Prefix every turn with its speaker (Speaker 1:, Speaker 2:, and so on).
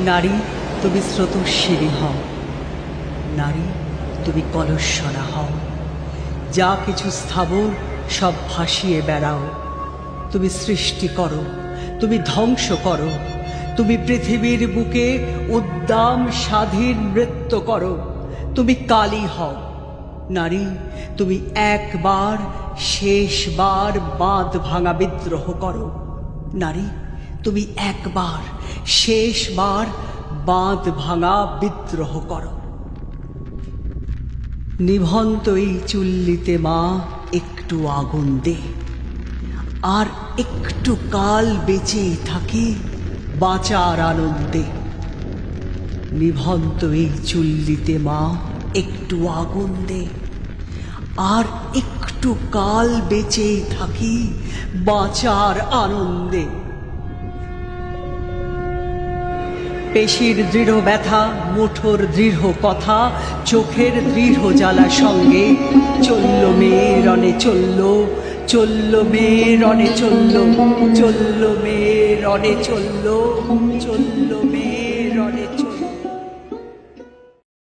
Speaker 1: নারী তুমি স্রোতস্বিনী হও, নারী তুমি কলস্বরা হও। যা কিছু স্থাবর সব ভাসিয়ে বেড়াও। তুমি সৃষ্টি করো, তুমি ধ্বংস করো, তুমি পৃথিবীর বুকে উদ্দাম স্বাধীন নৃত্য করো। তুমি কালী হও। নারী তুমি একবার শেষবার বাঁধ ভাঙা বিদ্রোহ করো। নারী তুমি একবার শেষবার বাঁধ ভাঙা বিদ্রোহ করো। নিভন্ত এই চুল্লিতে মা একটু আগুন দে, আর একটু কাল বেঁচে থাকি বাঁচার আনন্দে। নিভন্ত এই চুল্লিতে মা একটু আগুন দে, আর একটু কাল বেঁচে থাকি বাঁচার আনন্দে। পেশির দৃঢ় ব্যথা, মুঠোর দৃঢ় কথা, চোখের দৃঢ় জ্বালা সঙ্গে চলল মেয়ে রণে চলল, চলল মেয়ে রণে চলল, চলল মেয়ে রণে চলল, চলল মেয়ে।